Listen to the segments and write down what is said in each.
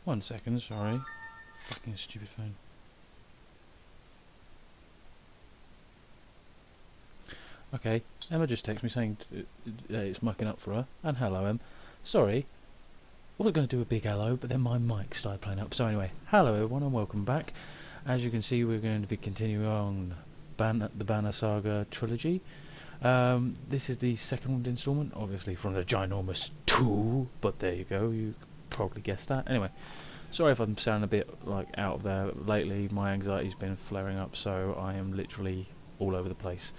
1 second, sorry. Fucking stupid phone. Okay, Emma just texted me saying it's mucking up for her. And hello, Em. Sorry, I was going to do a big hello, but then my mic started playing up. So anyway, hello everyone and welcome back. As you can see, we're going to be continuing on the Banner Saga trilogy. This is the second instalment, obviously from the ginormous 2, but there you go, you probably guessed that. Anyway, sorry if I'm sounding a bit like out of there. Lately my anxiety's been flaring up, so I am literally all over the place.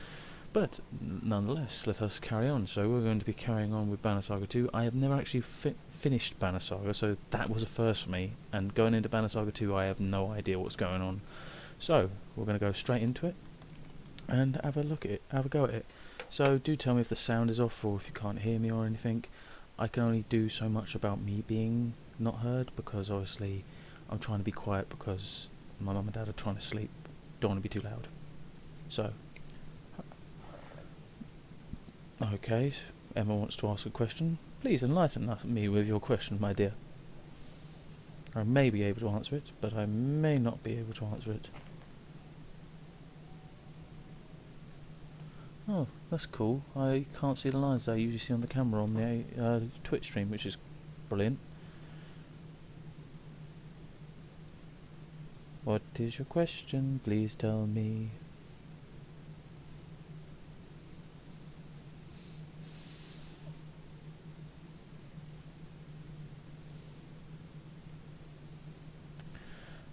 But nonetheless, let us carry on. So we're going to be carrying on with Banner Saga 2. I have never actually finished Banner Saga, so that was a first for me. And going into Banner Saga 2, I have no idea what's going on. So we're going to go straight into it and have a look at it, have a go at it. So do tell me if the sound is off or if you can't hear me or anything. I can only do so much about me being not heard, because obviously I'm trying to be quiet because my mum and dad are trying to sleep. Don't want to be too loud. So, okay, Emma wants to ask a question. Please enlighten me with your question, my dear. I may be able to answer it, but I may not be able to answer it. Oh, that's cool. I can't see the lines that I usually see on the camera on the Twitch stream, which is brilliant. What is your question? Please tell me.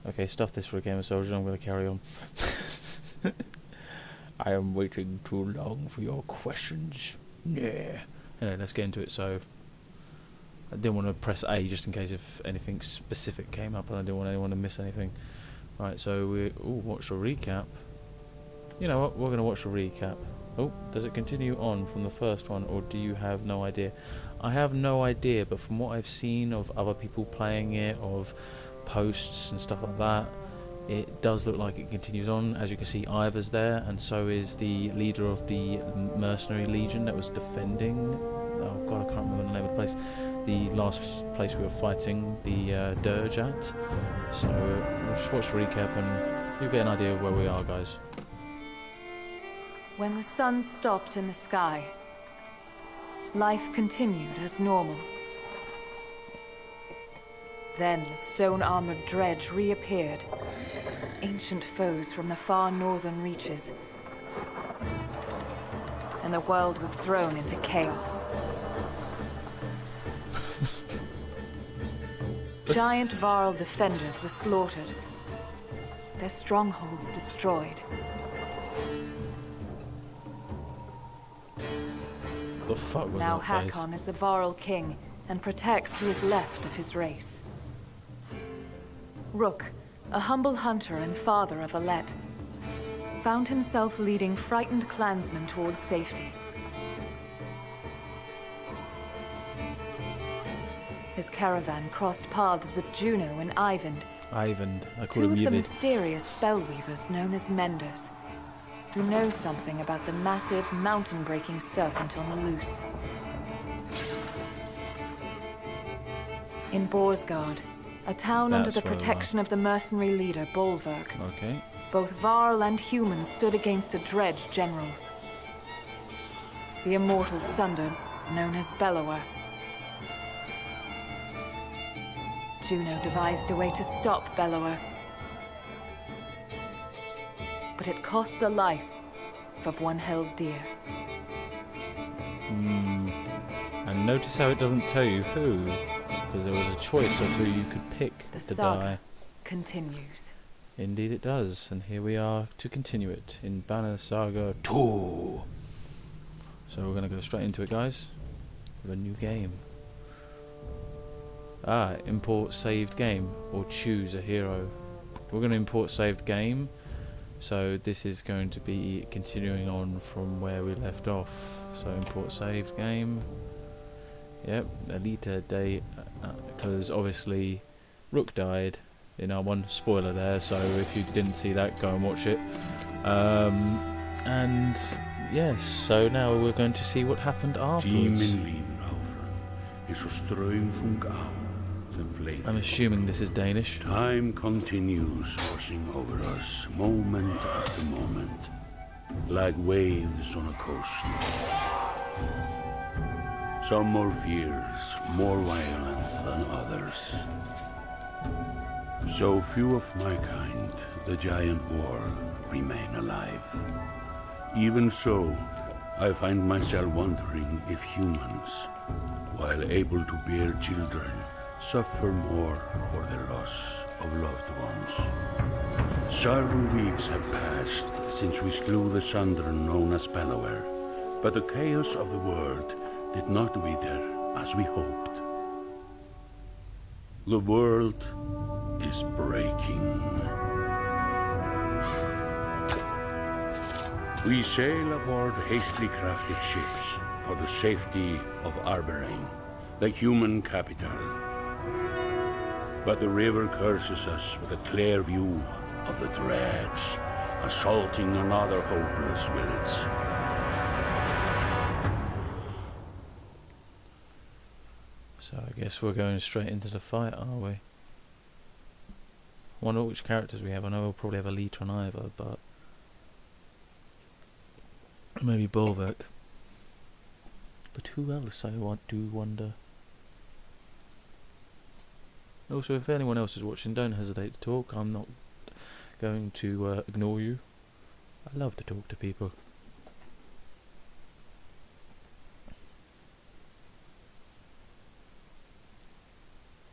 Okay, stuff this for a game of soldiers. I'm going to carry on. I am waiting too long for your questions. Yeah. Anyway, let's get into it. So, I didn't want to press A just in case if anything specific came up, and I didn't want anyone to miss anything. Right, so we watch a recap. You know what? We're going to watch a recap. Oh, does it continue on from the first one, or do you have no idea? I have no idea, but from what I've seen of other people playing it, of posts and stuff like that, it does look like it continues on. As you can see, Ivor's there, and so is the leader of the mercenary legion that was defending, oh god, I can't remember the name of the place, the last place we were fighting the dirge at. So we'll just watch the recap and you'll get an idea of where we are, guys. When the sun stopped in the sky, life continued as normal. Then the stone-armored dredge reappeared, ancient foes from the far northern reaches, and the world was thrown into chaos. Giant Varl defenders were slaughtered, their strongholds destroyed. The fuck was now that face? Hakon is the Varl king and protects who is left of his race. Rook, a humble hunter and father of Alette, found himself leading frightened clansmen towards safety. His caravan crossed paths with Juno and Eyvind, I call two him of the Yvid. mysterious spellweavers known as Menders, who know something about the massive, mountain-breaking serpent on the loose. In Borsgard, a town under the protection of the mercenary leader Bolverk, Okay. both Varl and human stood against a dredge general, the immortal Sunder, known as Bellower. Juno devised a way to stop Bellower, but it cost the life of one held dear. And notice how it doesn't tell you who, because there was a choice of who you could pick The to saga die. continues. Indeed it does, and here we are to continue it in Banner Saga 2. So we're going to go straight into it, guys, with a new game. Import saved game, or choose a hero. We're going to import saved game, so this is going to be continuing on from where we left off. So import saved game. Yep, Elite Day, because obviously Rook died in our one. Spoiler there, so if you didn't see that, go and watch it. And yes, so now we're going to see what happened afterwards. Tíminn líður áfram, eins og straumþung á, contemplate. I'm assuming this is Danish. Time continues washing over us, moment after moment, like waves on a coast. Some more fierce, more violent than others. So few of my kind, the giant war, remain alive. Even so, I find myself wondering if humans, while able to bear children, suffer more for the loss of loved ones. Several weeks have passed since we slew the Sunder known as Bellower, but the chaos of the world did not wither as we hoped. The world is breaking. We sail aboard hastily crafted ships for the safety of Arberain, the human capital. But the river curses us with a clear view of the dregs, assaulting another hopeless village. So I guess we're going straight into the fight, are we? Wonder which characters we have. I know we'll probably have a Leeta and Ivor, but maybe Bolverk. But who else I do wonder? Also, if anyone else is watching, don't hesitate to talk. I'm not going to ignore you. I love to talk to people.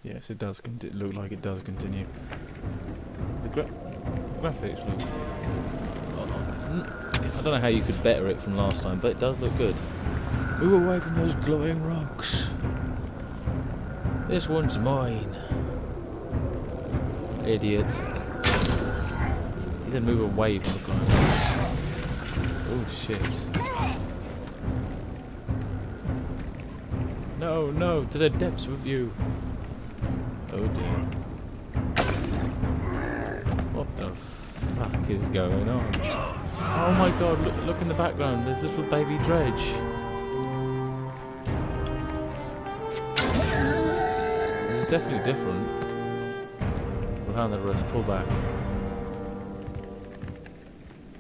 Yes, it does look like it does continue. The graphics look... I don't know how you could better it from last time, but it does look good. Move away from those glowing rocks. This one's mine. Idiot. He said move away from the glowing rocks. Oh shit. No, no, to the depths with you. Oh dear. What the fuck is going on? Oh my god, look in the background, there's little baby Dredge. This is definitely different. We'll hand the rest pull back.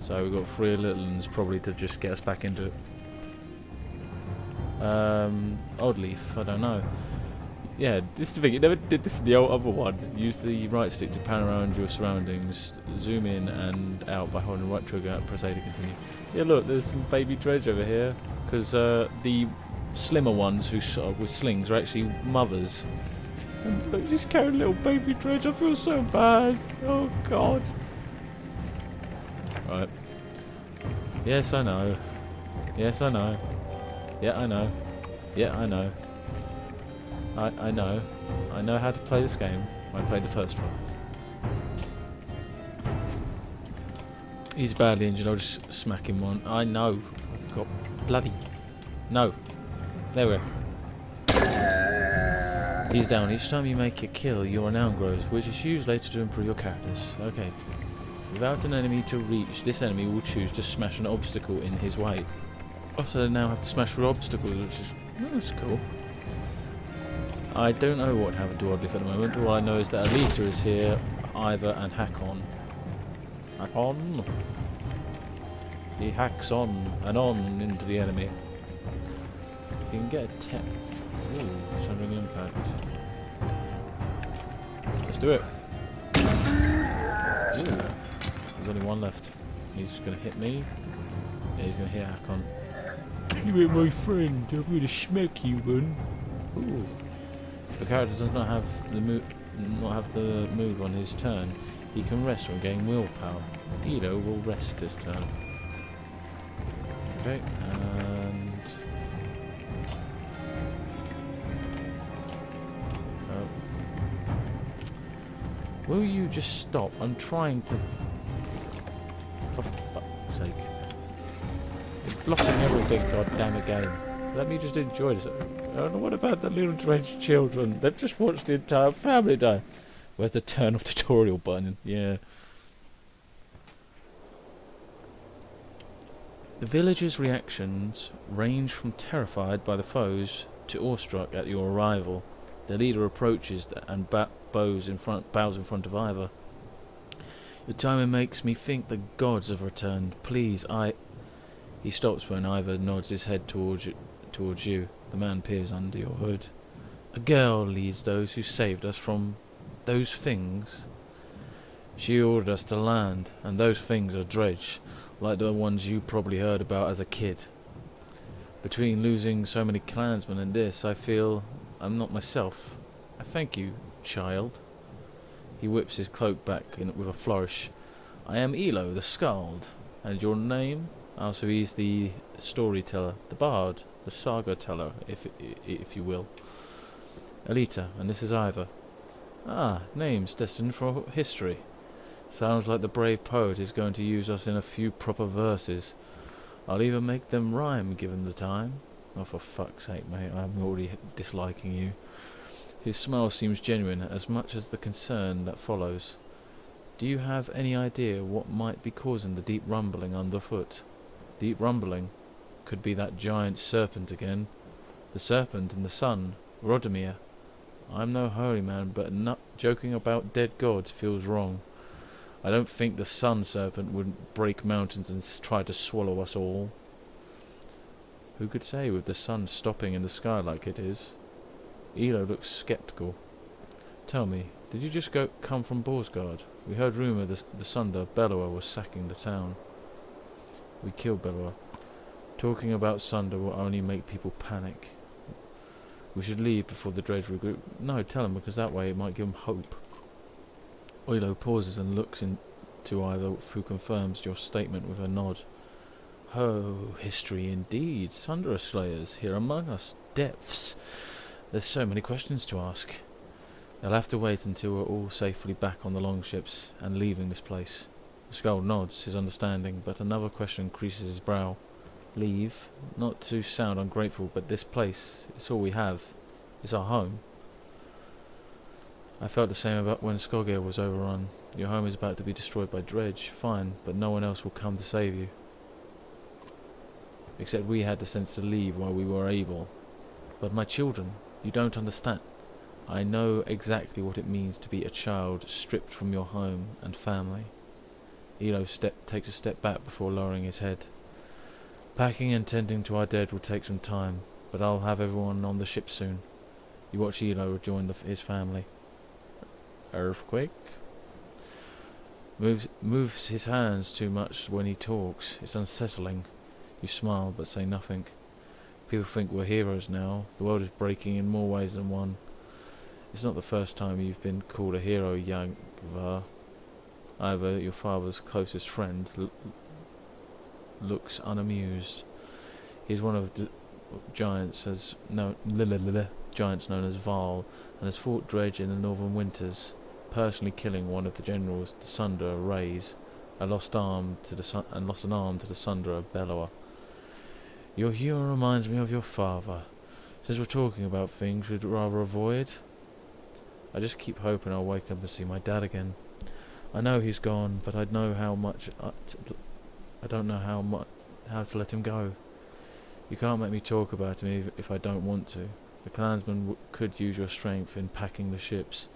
So we've got 3 little ones probably to just get us back into it. Odd leaf, I don't know. Yeah, this is the thing, you never did this in the old other one. Use the right stick to pan around your surroundings, zoom in and out by holding the right trigger and press A to continue. Yeah, look, there's some baby Dredge over here, because the slimmer ones who with slings are actually mothers. And look, just carrying little baby Dredge, I feel so bad. Oh god. Right. Yes, I know. Yes, I know. Yeah, I know. Yeah, I know. I know. I know how to play this game. I played the first one. He's badly injured, I'll just smack him one. I know. God bloody... No. There we are. He's down. Each time you make a kill, your renown grows, which is used later to improve your characters. Okay. Without an enemy to reach, this enemy will choose to smash an obstacle in his way. Also, they now have to smash through obstacles, which is... that's cool. I don't know what happened to Oddleaf at the moment. All I know is that Alita is here, Ivor and Hakon. Hakon! He hacks on and on into the enemy. If you can get a 10... Ooh, Sundering Impact. Let's do it! Ooh, there's only one left. He's going to hit me. Yeah, he's going to hit Hakon. You ain't my friend, I'm going to smack you one. Ooh. The character does not have the move on his turn. He can rest or gain willpower. Elo will rest this turn. Okay, and will you just stop? I'm trying to. For fuck's sake! It's blocking everything. God damn it, game. Let me just enjoy this. Oh, what about the little Dredge children? They've just watched the entire family die. Where's the turn off tutorial button? Yeah. The villagers' reactions range from terrified by the foes to awestruck at your arrival. The leader approaches and bows in front of Ivor. Your timing makes me think the gods have returned. Please, He stops when Ivor nods his head towards you. The man peers under your hood. A girl leads those who saved us from those things. She ordered us to land, and those things are dredge, like the ones you probably heard about as a kid. Between losing so many clansmen and this, I feel I'm not myself. I thank you, child. He whips his cloak back with a flourish. I am Elo, the Skald. And your name? Oh, so he's the storyteller, the bard, the saga teller, if you will. Alita, and this is Ivor. Ah, names destined for history. Sounds like the brave poet is going to use us in a few proper verses. I'll even make them rhyme, given the time. Oh, for fuck's sake, mate, I'm already disliking you. His smile seems genuine, as much as the concern that follows. Do you have any idea what might be causing the deep rumbling underfoot? Deep rumbling? Could be that giant serpent again. The serpent in the sun, Rodomir. I'm no holy man, but joking about dead gods feels wrong. I don't think the sun serpent would break mountains and try to swallow us all. Who could say with the sun stopping in the sky like it is? Elo looks sceptical. Tell me, did you just come from Borsgard? We heard rumour the Sunder, Bellower, was sacking the town. We killed Bellower. Talking about Sunder will only make people panic. We should leave before the dredge regroup. No, tell him, because that way it might give him hope. Elo pauses and looks into Ivor, who confirms your statement with a nod. Oh, history indeed. Sundra slayers here among us. Depths. There's so many questions to ask. They'll have to wait until we're all safely back on the longships and leaving this place. The Skull nods, his understanding, but another question creases his brow. Leave? Not to sound ungrateful, but this place, it's all we have. It's our home. I felt the same about when Skogir was overrun. Your home is about to be destroyed by dredge, fine, but no one else will come to save you. Except we had the sense to leave while we were able. But my children, you don't understand. I know exactly what it means to be a child stripped from your home and family. Elo takes a step back before lowering his head. Packing and tending to our dead will take some time, but I'll have everyone on the ship soon. You watch Elo rejoin his family. Earthquake? Moves his hands too much when he talks. It's unsettling. You smile, but say nothing. People think we're heroes now. The world is breaking in more ways than one. It's not the first time you've been called a hero, Yagvar. Ivor, your father's closest friend, looks unamused. He's one of the giants giants known as Val, and has fought dredge in the northern winters, personally killing one of the generals, the Sunder Rays, and lost an arm to the Sunder Bellower. Your humour reminds me of your father. Since we're talking about things we'd rather avoid, I just keep hoping I'll wake up and see my dad again. I know he's gone, but I don't know how to let him go. You can't make me talk about him if I don't want to. The clansmen could use your strength in packing the ships.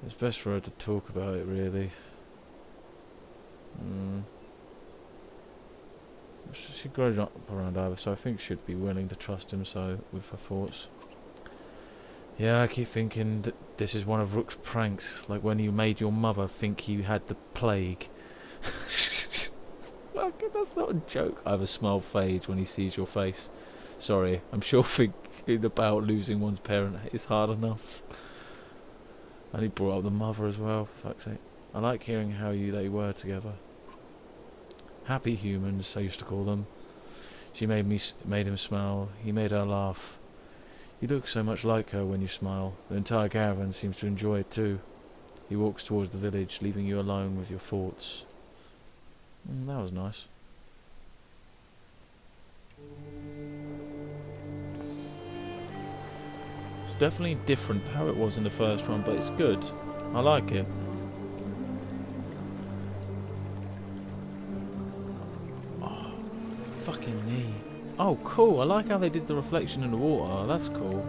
It's best for her to talk about it, really. She grows up around Ivor, so I think she'd be willing to trust him with her thoughts. Yeah, I keep thinking that this is one of Rook's pranks, like when you made your mother think you had the plague. Fucking, that's not a joke. Ivor's smile fades when he sees your face. Sorry, I'm sure thinking about losing one's parent is hard enough. And he brought up the mother as well, for fuck's sake. I like hearing how they were together. Happy humans, I used to call them. She made him smile. He made her laugh. You look so much like her when you smile. The entire caravan seems to enjoy it too. He walks towards the village, leaving you alone with your thoughts. That was nice. It's definitely different how it was in the first one, but it's good. I like it. Oh, fucking knee. Oh, cool. I like how they did the reflection in the water. That's cool.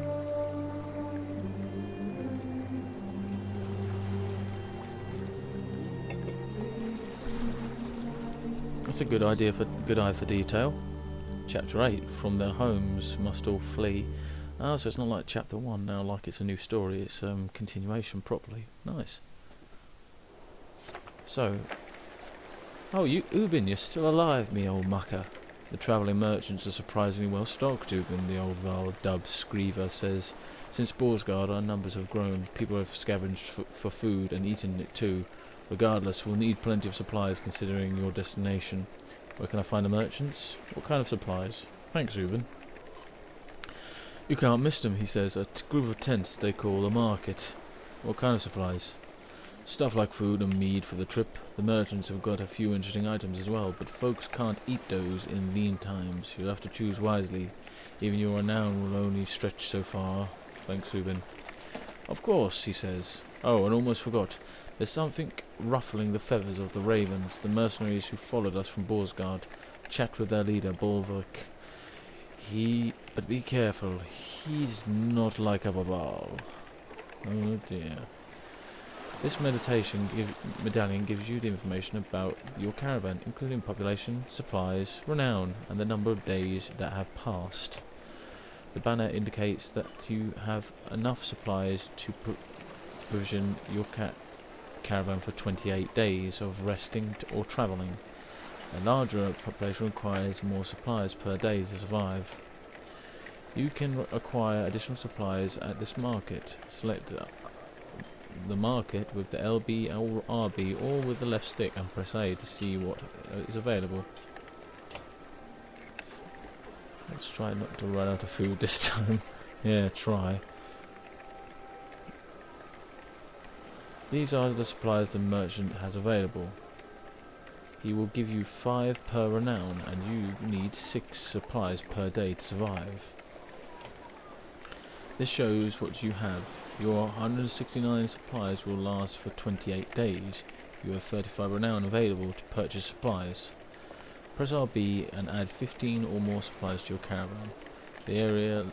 That's a good idea for good eye for detail. Chapter 8, from their homes must all flee. Oh, so it's not like chapter 1 now, like it's a new story, it's continuation properly. Nice. So, oh, Ubin, you're still alive, me old mucker. The travelling merchants are surprisingly well stocked, Ubin, the old Val Dub Screever says. Since Borsgard, our numbers have grown. People have scavenged for food and eaten it too. Regardless, we'll need plenty of supplies considering your destination. Where can I find the merchants? What kind of supplies? Thanks, Ubin. You can't miss them, he says. A group of tents they call the market. What kind of supplies? Stuff like food and mead for the trip. The merchants have got a few interesting items as well, but folks can't eat those in lean times. You'll have to choose wisely. Even your renown will only stretch so far. Thanks, Ubin. Of course, he says. Oh, and almost forgot. There's something ruffling the feathers of the ravens, the mercenaries who followed us from Borsgard. Chat with their leader, Bolvik. But be careful. He's not like a Babal. Oh dear. This medallion gives you the information about your caravan, including population, supplies, renown, and the number of days that have passed. The banner indicates that you have enough supplies to provision your caravan for 28 days of resting or travelling. A larger population requires more supplies per day to survive. You can acquire additional supplies at this market. Select the market with the LB or RB or with the left stick and press A to see what is available. Let's try not to run out of food this time. Yeah, try. These are the supplies the merchant has available. He will give you 5 per renown and you need 6 supplies per day to survive. This shows what you have. Your 169 supplies will last for 28 days. You have 35 renown available to purchase supplies. Press RB and add 15 or more supplies to your caravan. The area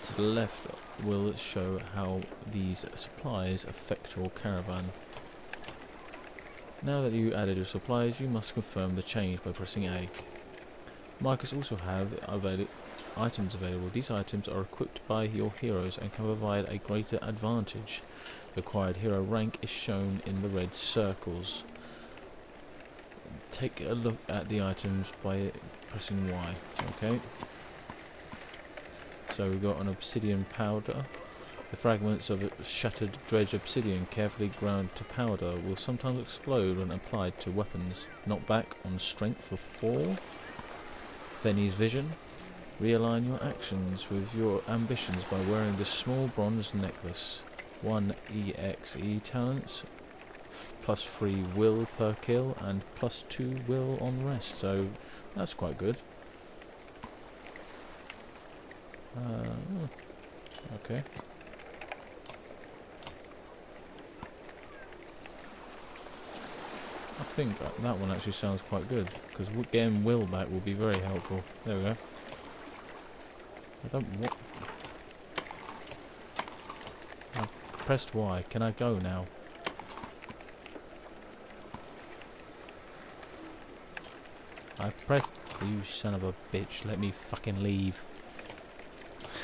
to the left will show how these supplies affect your caravan. Now that you added your supplies, you must confirm the change by pressing A. Markets also have items available. These items are equipped by your heroes and can provide a greater advantage. The acquired hero rank is shown in the red circles. Take a look at the items by pressing Y. Okay. So we've got an obsidian powder. The fragments of shattered dredge obsidian, carefully ground to powder, will sometimes explode when applied to weapons. Knockback on strength for 4. Venny's vision. Realign your actions with your ambitions by wearing this small bronze necklace. 1 EXE talents, plus 3 will per kill, and plus 2 will on rest, so that's quite good. Okay. I think that one actually sounds quite good, because getting will back will be very helpful. There we go. I've pressed Y. Can I go now? I've pressed... You son of a bitch. Let me fucking leave.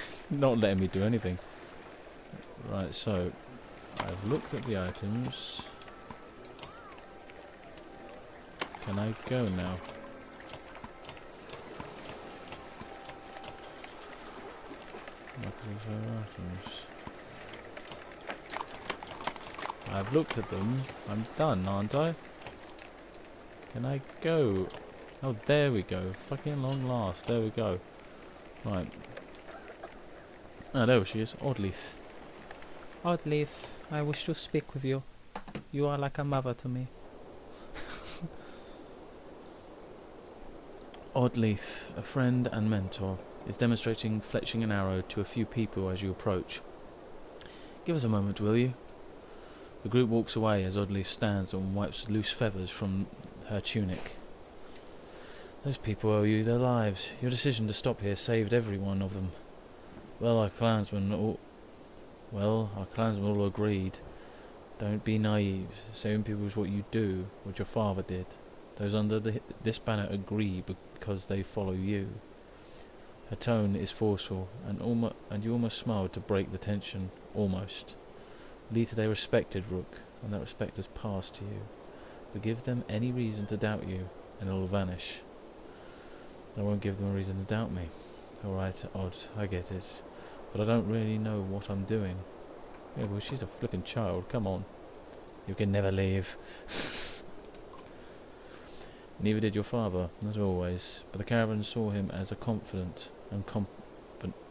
It's not letting me do anything. Right, so... I've looked at the items. Can I go now? I've looked at them. I'm done, aren't I? Can I go? Oh, there we go. Fucking long last. There we go. Right. Ah, there she is. Oddleaf. Oddleaf, I wish to speak with you. You are like a mother to me. Oddleaf, a friend and mentor, is demonstrating fletching an arrow to a few people as you approach. Give us a moment, will you? The group walks away as Oddleaf stands and wipes loose feathers from her tunic. Those people owe you their lives. Your decision to stop here saved every one of them. Our clansmen all agreed. Don't be naive. Saving people is what you do, what your father did. Those under this banner agree because they follow you. Her tone is forceful, and you almost smile to break the tension. Almost. Later they respected Rook, and that respect has passed to you. But give them any reason to doubt you, and it will vanish. I won't give them a reason to doubt me. Alright, Odd, I get it. But I don't really know what I'm doing. Yeah, well, she's a flippin' child, come on. You can never leave. Neither did your father, as always, but the caravan saw him as a confident and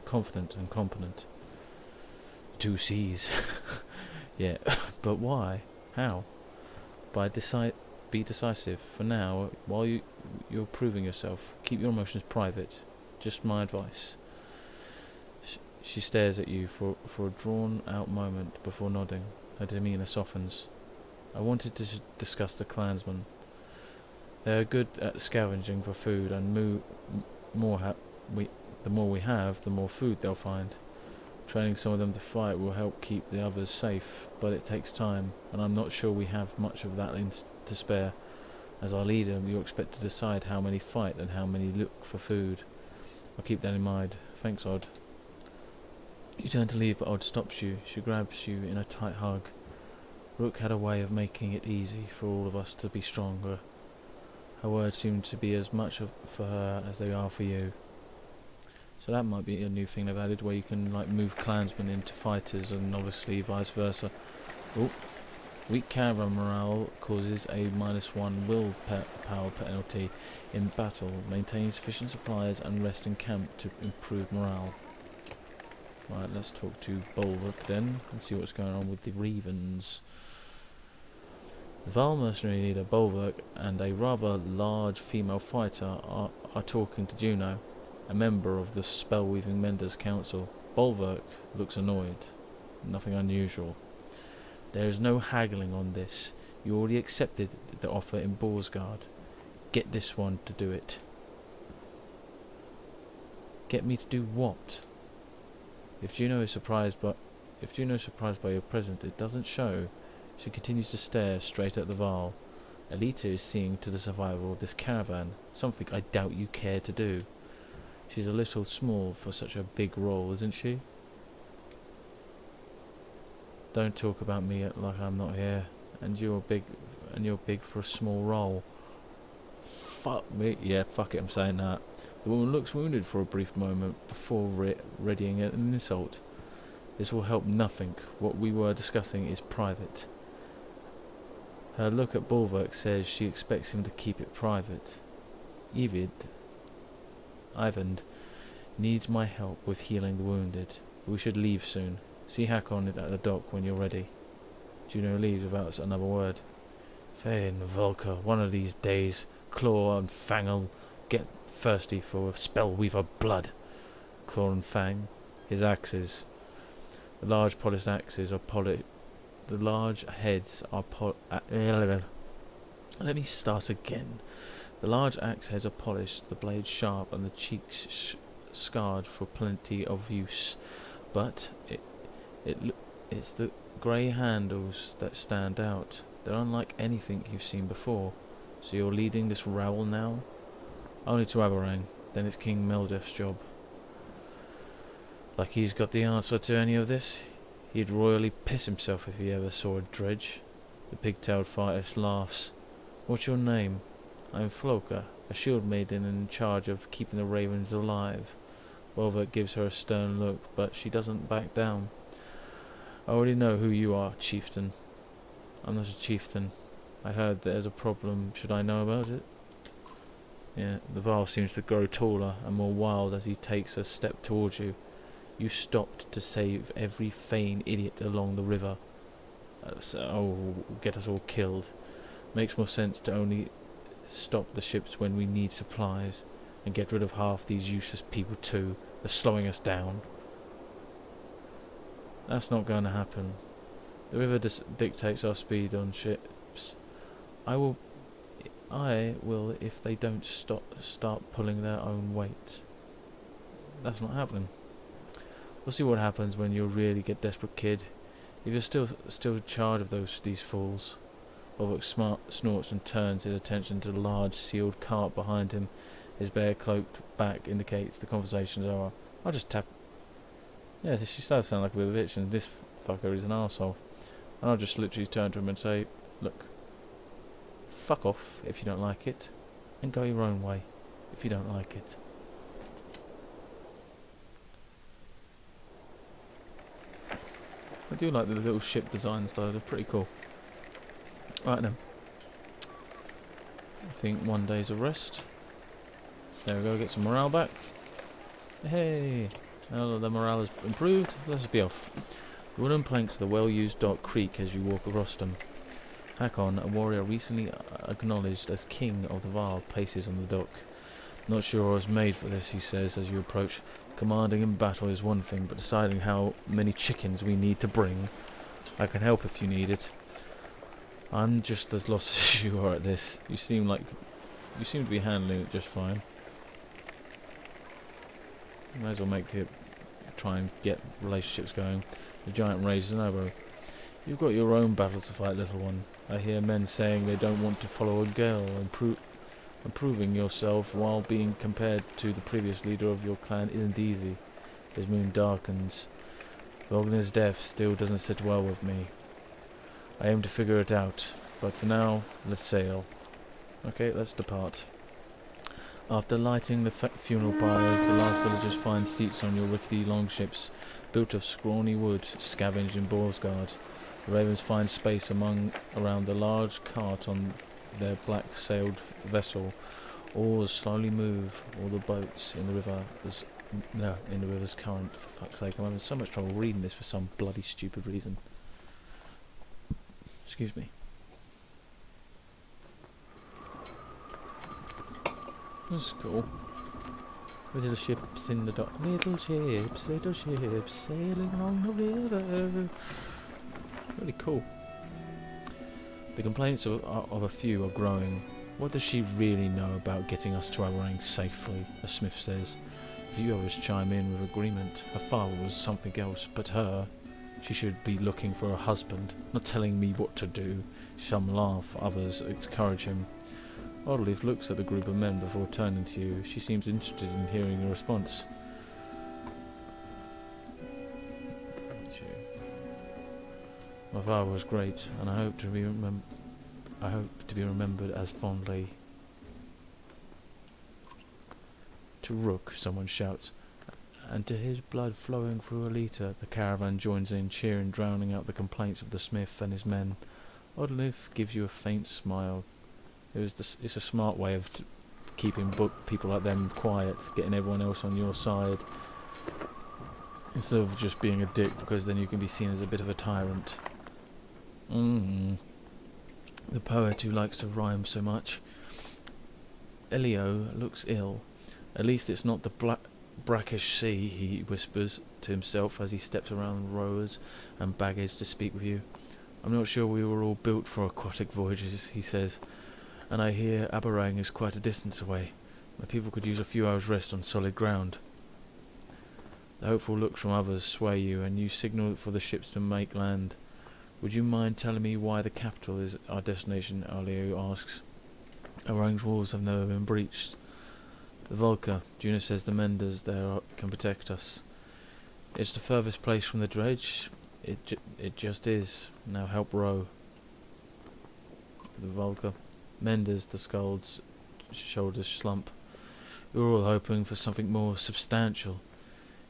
competent. 2 C's. Yeah, but why? How? Be decisive. For now, while you're proving yourself, keep your emotions private. Just my advice. She stares at you for a drawn-out moment before nodding. Her demeanour softens. I wanted to discuss the clansmen. They are good at scavenging for food, and the more we have, the more food they'll find. Training some of them to fight will help keep the others safe, but it takes time, and I'm not sure we have much of that to spare. As our leader, you're expected to decide how many fight and how many look for food. I'll keep that in mind. Thanks, Odd. You turn to leave, but Odd stops you. She grabs you in a tight hug. Rook had a way of making it easy for all of us to be stronger. Her words seem to be as much for her as they are for you. So that might be a new thing they've added, where you can like move clansmen into fighters, and obviously vice versa. Oh, weak caravan morale causes a -1 willpower penalty in battle. Maintain sufficient supplies and rest in camp to improve morale. Right, let's talk to Bulwark then and see what's going on with the Revens. The Val mercenary leader Bulwark and a rather large female fighter are talking to Juno, a member of the Spellweaving Menders Council. Bulwark looks annoyed. Nothing unusual. There is no haggling on this. You already accepted the offer in Borsgard. Get this one to do it. Get me to do what? If Juno is surprised by your presence, it doesn't show. She continues to stare straight at the Val. Alita is seeing to the survival of this caravan, something I doubt you care to do. She's a little small for such a big role, isn't she? Don't talk about me like I'm not here. And you're big for a small role. Fuck me. Yeah, fuck it, I'm saying that. The woman looks wounded for a brief moment before readying an insult. This will help nothing. What we were discussing is private. Her look at Bulwark says she expects him to keep it private. Ivan needs my help with healing the wounded. We should leave soon. See Hakon at the dock when you're ready. Juno leaves without another word. Fein Volker, one of these days, Claw and Fang will get thirsty for Spellweaver blood. Claw and Fang, his axes. The large polished axes are The large heads are Let me start again. The large axe heads are polished, the blades sharp, and the cheeks scarred for plenty of use. But it's the grey handles that stand out. They're unlike anything you've seen before. So you're leading this rabble now? Only to Aberrang, then it's King Meldef's job. Like he's got the answer to any of this? He'd royally piss himself if he ever saw a dredge. The pig-tailed fighter laughs. What's your name? I'm Floka, a shield maiden in charge of keeping the ravens alive. Wolvert gives her a stern look, but she doesn't back down. I already know who you are, chieftain. I'm not a chieftain. I heard there's a problem. Should I know about it? Yeah, the Val seems to grow taller and more wild as he takes a step towards you. You stopped to save every Fein idiot along the river. Get us all killed. Makes more sense to only stop the ships when we need supplies, and get rid of half these useless people too. They're slowing us down. That's not going to happen. The river dictates our speed on ships. I will if they don't start pulling their own weight. That's not happening. We'll see what happens when you really get desperate, kid. If you're still in charge of these fools. Volvok snorts and turns his attention to the large sealed cart behind him. His bare cloaked back indicates the conversation is over. I'll just tap. Yeah, she does sound like a bit of a bitch, and this fucker is an arsehole. And I'll just literally turn to him and say, look, fuck off if you don't like it, and go your own way if you don't like it. I do like the little ship designs though, they're pretty cool. Right then. I think 1 day's of rest. There we go, get some morale back. Hey! Now that the morale has improved, let's be off. The wooden planks of the well-used dock creak as you walk across them. Hakon, a warrior recently acknowledged as king of the Vaal, paces on the dock. Not sure I was made for this, he says as you approach. Commanding in battle is one thing, but deciding how many chickens we need to bring, I can help if you need it. I'm just as lost as you are at this. You seem to be handling it just fine. May as well try and get relationships going. The giant raises an elbow. You've got your own battles to fight, little one. I hear men saying they don't want to follow a girl, improving yourself while being compared to the previous leader of your clan isn't easy. His moon darkens. Wagner's death still doesn't sit well with me. I aim to figure it out, but for now, let's sail. Okay, let's depart. After lighting the funeral pyres, the last villagers find seats on your rickety longships, built of scrawny wood, scavenged in Borsgard. The ravens find space around the large cart on their black-sailed vessel. Oars slowly move all the boats in the river's current. For fuck's sake, I'm having so much trouble reading this for some bloody stupid reason. Excuse me. This is cool. Little ships in the dock. Little ships sailing along the river. Really cool. The complaints of a few are growing. What does she really know about getting us to our ranks safely? A smith says. A few others chime in with agreement. Her father was something else, but she should be looking for a husband, not telling me what to do. Some laugh, others encourage him. Oddleif looks at the group of men before turning to you. She seems interested in hearing your response. My father was great, and I hope to be remembered as fondly. To Rook, someone shouts, and to his blood flowing through Alita, the caravan joins in, cheering, drowning out the complaints of the smith and his men. Oddleif gives you a faint smile. It's a smart way of keeping people like them quiet, getting everyone else on your side, instead of just being a dick, because then you can be seen as a bit of a tyrant. The poet who likes to rhyme so much. Elio looks ill. At least it's not the brackish sea, he whispers to himself as he steps around rowers and baggage to speak with you. I'm not sure we were all built for aquatic voyages, he says, and I hear Aberrang is quite a distance away. My people could use a few hours' rest on solid ground. The hopeful looks from others sway you, and you signal for the ships to make land. Would you mind telling me why the capital is our destination? Elio asks. Aberrang's walls have never been breached. The Volca, Juno says the menders there can protect us. It's the furthest place from the dredge. It just is. Now help row. The Volca. Menders, the Skuld's shoulders slump. We were all hoping for something more substantial.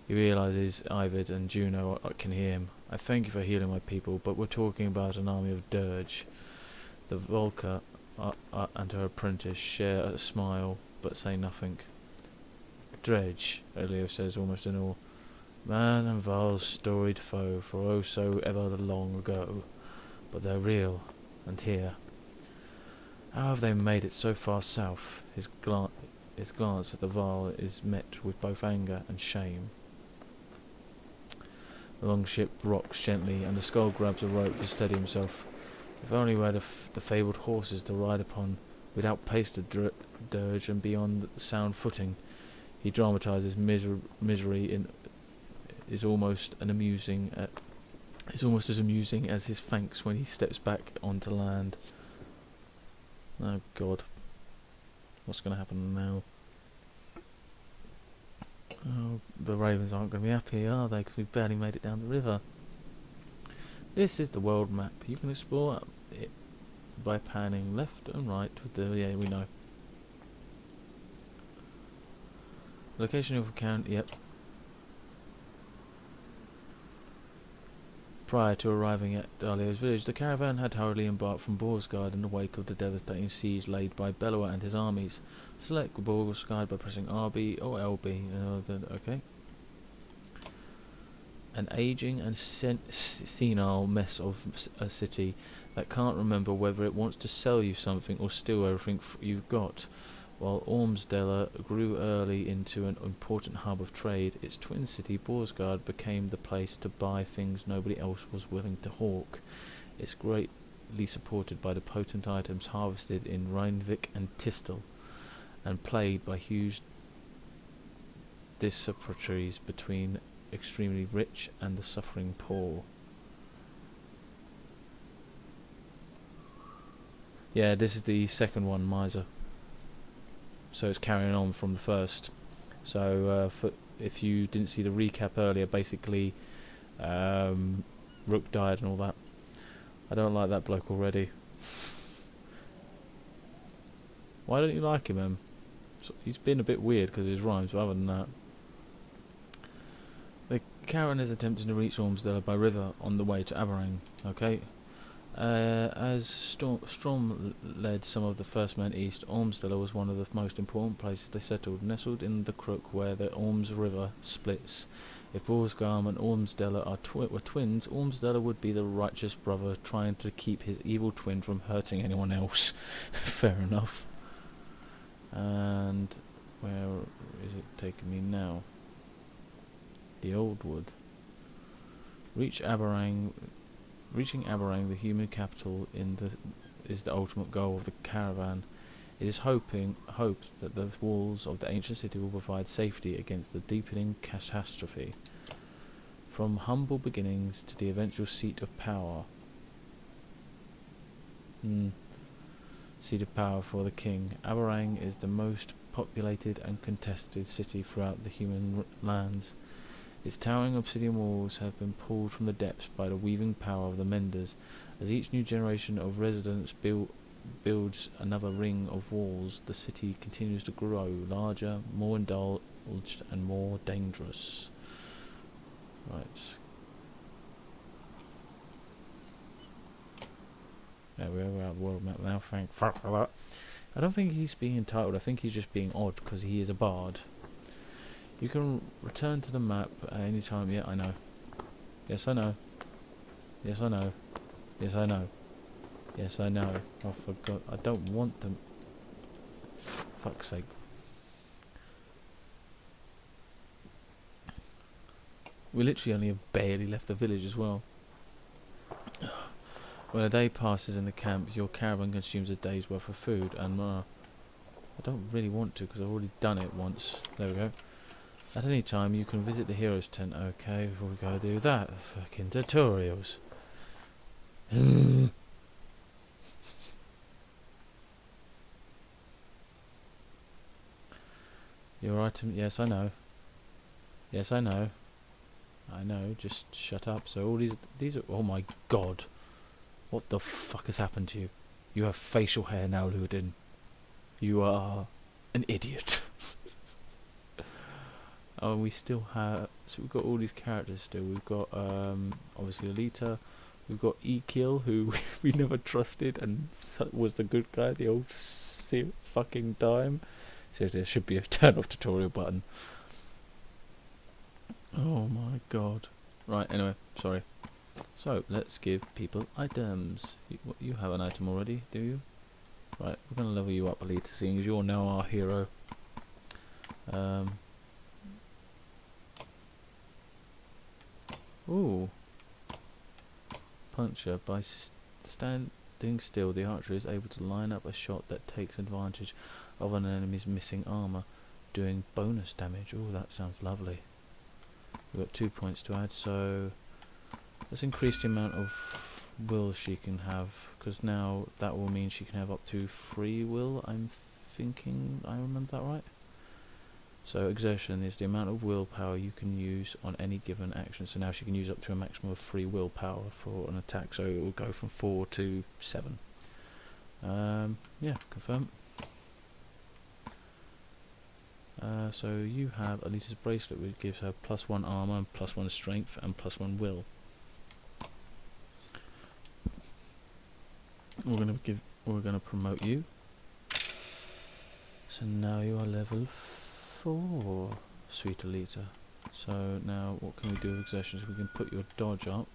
He realizes Ivid and Juno can hear him. I thank you for healing my people, but we're talking about an army of dirge. The Volca and her apprentice share a smile, but say nothing. Dredge, Elio says almost in awe. Man and Vaal's storied foe for oh so ever long ago. But they're real, and here. How have they made it so far south? His glance at the Vaal is met with both anger and shame. The longship rocks gently, and the Skull grabs a rope to steady himself. If only we had the fabled horses to ride upon, we'd outpace the dirge and be on sound footing. He dramatizes misery is almost as amusing as his thanks when he steps back onto land. Oh god. What's going to happen now? Oh, the ravens aren't going to be happy, are they? Because we've barely made it down the river. This is the world map. You can explore it by panning left and right with the... yeah, we know. Location of account, yep. Prior to arriving at Dalio's village, the caravan had hurriedly embarked from Borsgard in the wake of the devastating siege laid by Bellower and his armies. Select Borsgard by pressing RB or LB. Okay. An aging and senile mess of a city that can't remember whether it wants to sell you something or steal everything you've got. While Ormsdella grew early into an important hub of trade, its twin city Borsgard became the place to buy things nobody else was willing to hawk. It's greatly supported by the potent items harvested in Rheinvik and Tistel, and plagued by huge disparities between extremely rich and the suffering poor. Yeah, this is the second one, Miser. So it's carrying on from the first. So if you didn't see the recap earlier, basically Rook died and all that. I don't like that bloke already. Why don't you like him, Em? He's been a bit weird because of his rhymes, but other than that. The caravan is attempting to reach Ormsdale by river on the way to Aberang. Okay. As Strom led some of the first men east, Ormsdale was one of the most important places they settled, nestled in the crook where the Orms River splits. If Borsgarm and Ormsdale were twins, Ormsdale would be the righteous brother trying to keep his evil twin from hurting anyone else. Fair enough. And where is it taking me now? The Old Wood. Reaching Aberang, the human capital, is the ultimate goal of the caravan. It is hoped that the walls of the ancient city will provide safety against the deepening catastrophe. From humble beginnings to the eventual seat of power. Seat of power for the king. Aberang is the most populated and contested city throughout the human lands. Its towering obsidian walls have been pulled from the depths by the weaving power of the menders. As each new generation of residents builds another ring of walls, the city continues to grow larger, more indulged, and more dangerous. Right. There we are, we're at the world map now, thank fuck for that. I don't think he's being entitled, I think he's just being odd because he is a bard. You can return to the map at any time. Yeah, I know. Yes, I know. Yes, I know. Yes, I know. Yes, I know. I forgot. I don't want them. Fuck's sake. We literally only have barely left the village as well. When a day passes in the camp, your caravan consumes a day's worth of food, and I don't really want to because I've already done it once. There we go. At any time, you can visit the hero's tent. Okay, before we go do that, fucking tutorials. Your item, yes, I know. Yes, I know. I know. Just shut up. So all these are. Oh my god! What the fuck has happened to you? You have facial hair now, Ludin. You are an idiot. Oh, we still have. So we've got all these characters still. We've got obviously Alita. We've got Ekil, who we never trusted and was the good guy the old fucking time. So there should be a turn off tutorial button. Oh my god. Right. Anyway, sorry. So let's give people items. You have an item already, do you? Right. We're gonna level you up, Alita, seeing as you're now our hero. Ooh. Puncher. By standing still, the archer is able to line up a shot that takes advantage of an enemy's missing armor, doing bonus damage. Ooh, that sounds lovely. We've got 2 points to add, so let's increase the amount of wills she can have, because now that will mean she can have up to 3 will. I'm thinking I remember that right. So exertion is the amount of willpower you can use on any given action. So now she can use up to a maximum of 3 willpower for an attack. So it will go from 4 to 7. Yeah, confirm. So you have Alita's bracelet, which gives her +1 armor and +1 strength and +1 will. We're gonna promote you. So now you are level 4, sweet Alita. So now what can we do with exertions? We can put your dodge up,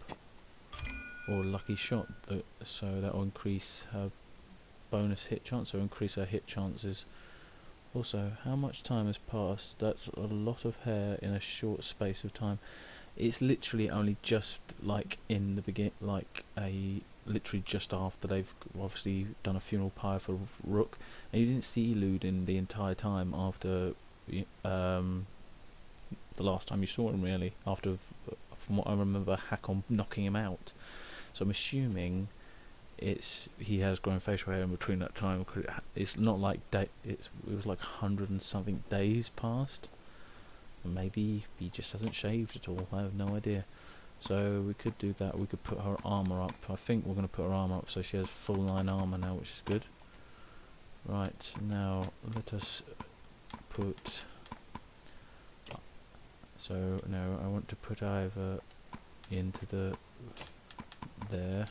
or lucky shot. So that will increase her bonus hit chance, or increase her hit chances. Also, how much time has passed? That's a lot of hair in a short space of time. It's literally only just like in the literally just after they've obviously done a funeral pyre for Rook, and you didn't see Ludin the entire time after the last time you saw him, really, after, from what I remember, Hakon knocking him out. So I'm assuming he has grown facial hair in between that time. It's not like it was like 100 and something days past. Maybe he just hasn't shaved at all. I have no idea. So we could do that. We could put her armor up. I think we're going to put her armor up so she has full 9 armor now, which is good. Right, now let us put. So now I want to put either into there.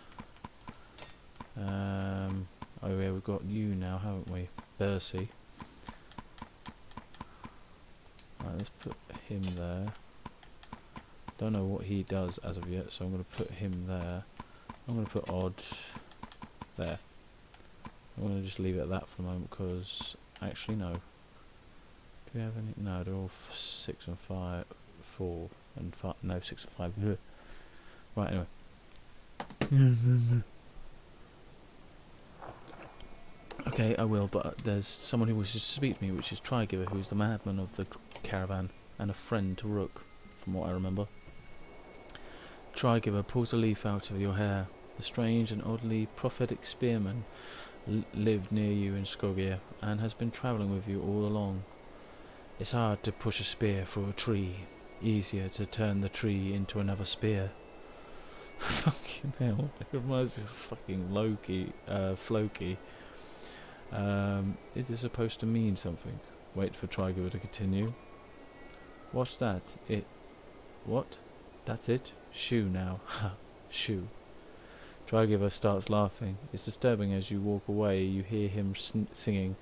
Oh yeah, we've got you now, haven't we? Bercy. Right, let's put him there. Don't know what he does as of yet, so I'm going to put him there. I'm going to put Odd there. I'm going to just leave it at that for a moment, because actually no. Do we have any? No, they're all 6 and 5, 4 and 5. No, 6 and 5. Ugh. Right, anyway. Okay, I will, but there's someone who wishes to speak to me, which is Trigiver, who's the madman of the caravan, and a friend to Rook, from what I remember. Trigiver pulls a leaf out of your hair. The strange and oddly prophetic spearman lived near you in Skogir, and has been travelling with you all along. It's hard to push a spear through a tree, easier to turn the tree into another spear. Fucking hell, it reminds me of fucking Floki. Is this supposed to mean something? Wait for Trigiver to continue. What's that? What? That's it? Shoo now. Ha. Shoo. Trigiver starts laughing. It's disturbing. As you walk away, you hear him singing,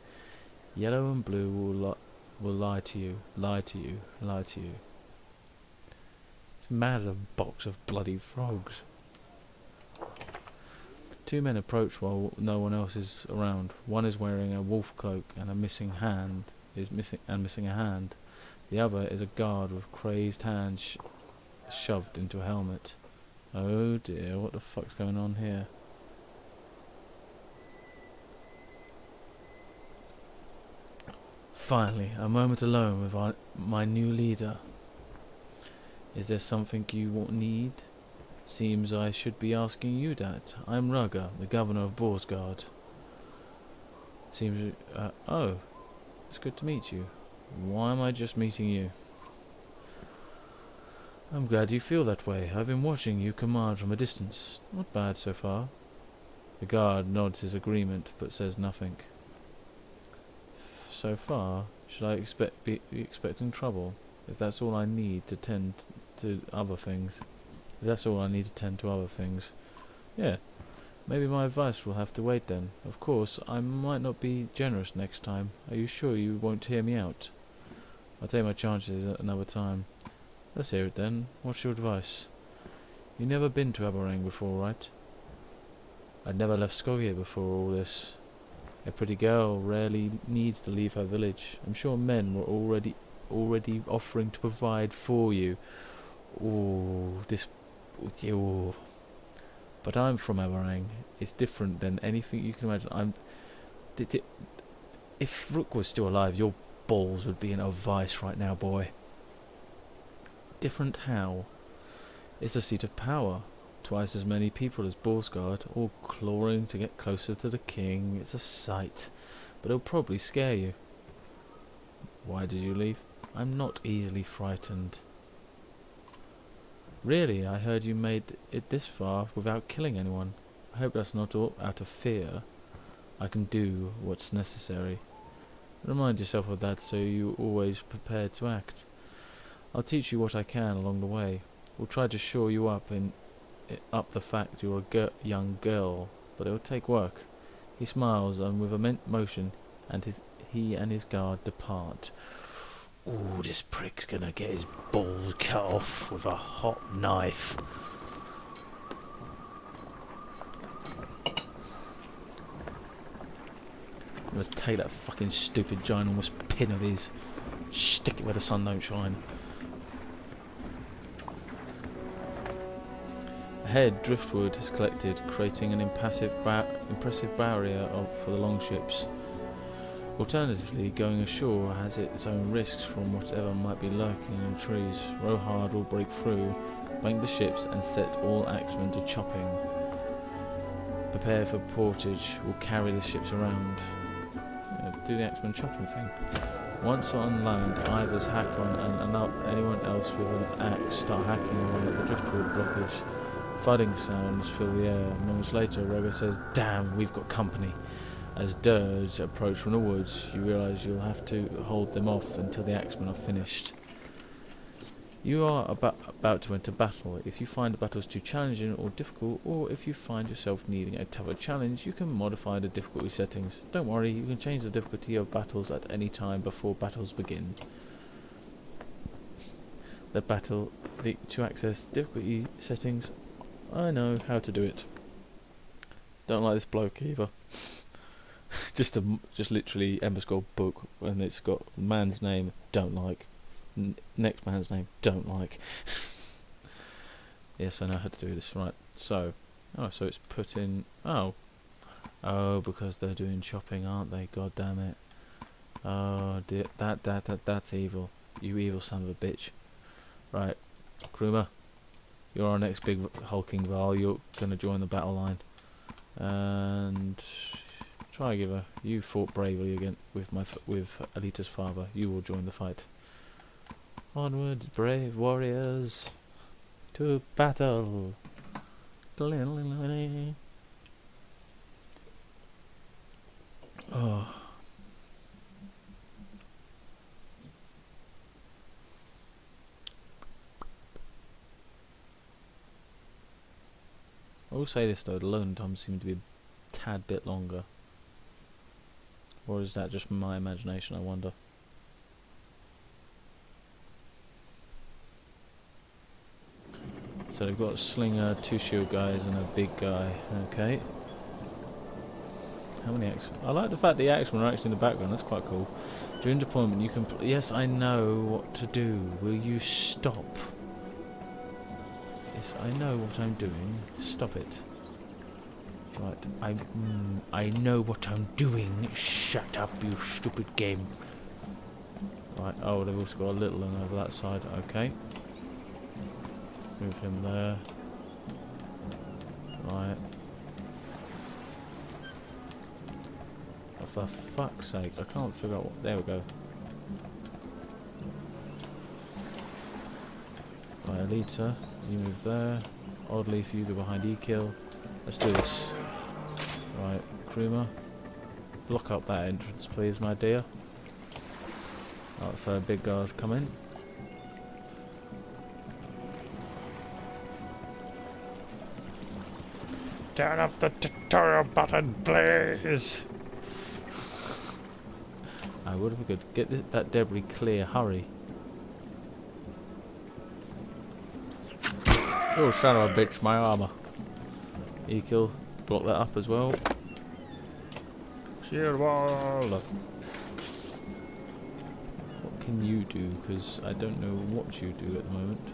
"Yellow and blue will lie to you, lie to you, lie to you." It's mad as a box of bloody frogs. 2 men approach while no one else is around. One is wearing a wolf cloak and missing a hand. The other is a guard with crazed hands shoved into a helmet. Oh dear, what the fuck's going on here? Finally, a moment alone with my new leader. Is there something you need? Seems I should be asking you that. I'm Rugger, the governor of Borsgard. Oh, it's good to meet you. Why am I just meeting you? I'm glad you feel that way. I've been watching you command from a distance. Not bad so far. The guard nods his agreement, but says nothing. So far, should I be expecting trouble? If that's all I need to tend to other things. Yeah, maybe my advice will have to wait then. Of course, I might not be generous next time. Are you sure you won't hear me out? I'll take my chances at another time. Let's hear it then. What's your advice? You never been to Aberang before, right? I'd never left Skogir before all this. A pretty girl rarely needs to leave her village. I'm sure men were already offering to provide for you. But I'm from Aberang. It's different than anything you can imagine. If Rook was still alive, your balls would be in a vice right now, boy. Different how? It's a seat of power. Twice as many people as Borsgard, all clawing to get closer to the king. It's a sight, but it'll probably scare you. Why did you leave? I'm not easily frightened. Really, I heard you made it this far without killing anyone. I hope that's not all out of fear. I can do what's necessary. Remind yourself of that so you're always prepared to act. I'll teach you what I can along the way. We'll try to shore you up the fact you're a young girl, but it'll take work. He smiles, and with a motion, and he and his guard depart. Ooh, this prick's gonna get his balls cut off with a hot knife. I'm gonna take that fucking stupid ginormous pin of his, stick it where the sun don't shine. Ahead, driftwood is collected, creating an impressive barrier for the longships. Alternatively, going ashore has its own risks from whatever might be lurking in the trees. Row hard will break through, bank the ships, and set all axemen to chopping. Prepare for portage, will carry the ships around. Do the axeman chopping thing. Once on land, Ivers hack on and anyone else with an axe start hacking away at the driftwood blockage. Thudding sounds fill the air. Moments later, Roger says, "Damn, we've got company." As dirge approach from the woods, you realise you'll have to hold them off until the axemen are finished. You are about to enter battle. If you find the battles too challenging or difficult, or if you find yourself needing a tougher challenge, you can modify the difficulty settings. Don't worry, you can change the difficulty of battles at any time before battles begin. To access difficulty settings, I know how to do it. Don't like this bloke either. just literally Ember Scroll book, and it's got man's name, don't like. Next man's name, don't like. Yes, I know how to do this. Right, so it's put in. Oh, because they're doing chopping, aren't they? God damn it! Oh dear, that's evil. You evil son of a bitch. Right, Kruma, you're our next big hulking Val. You're gonna join the battle line, and Trygiver, you fought bravely again with Alita's father. You will join the fight. Onwards, brave warriors, to battle. Oh. I will say this though, the loading times seem to be a tad bit longer. Or is that just my imagination, I wonder? So they've got a slinger, 2 shield guys, and a big guy. Okay. How many axemen? I like the fact the axemen are actually in the background. That's quite cool. During deployment, you can. Yes, I know what to do. Will you stop? Yes, I know what I'm doing. Stop it. Right. I know what I'm doing. Shut up, you stupid game. Right. Oh, they've also got a little one over that side. Okay. Move him there. Right. Oh, for fuck's sake, I can't figure out what... There we go. Right, Alita, you move there. Oddly, if you go behind E-Kill. Let's do this. Right, Kruma. Block up that entrance, please, my dear. Oh, so big guys come in. Turn off the tutorial button, please! What if we could get that debris clear? Hurry. Oh, son of a bitch, my armour. E-Kill, block that up as well. Shield wall! What can you do? Because I don't know what you do at the moment.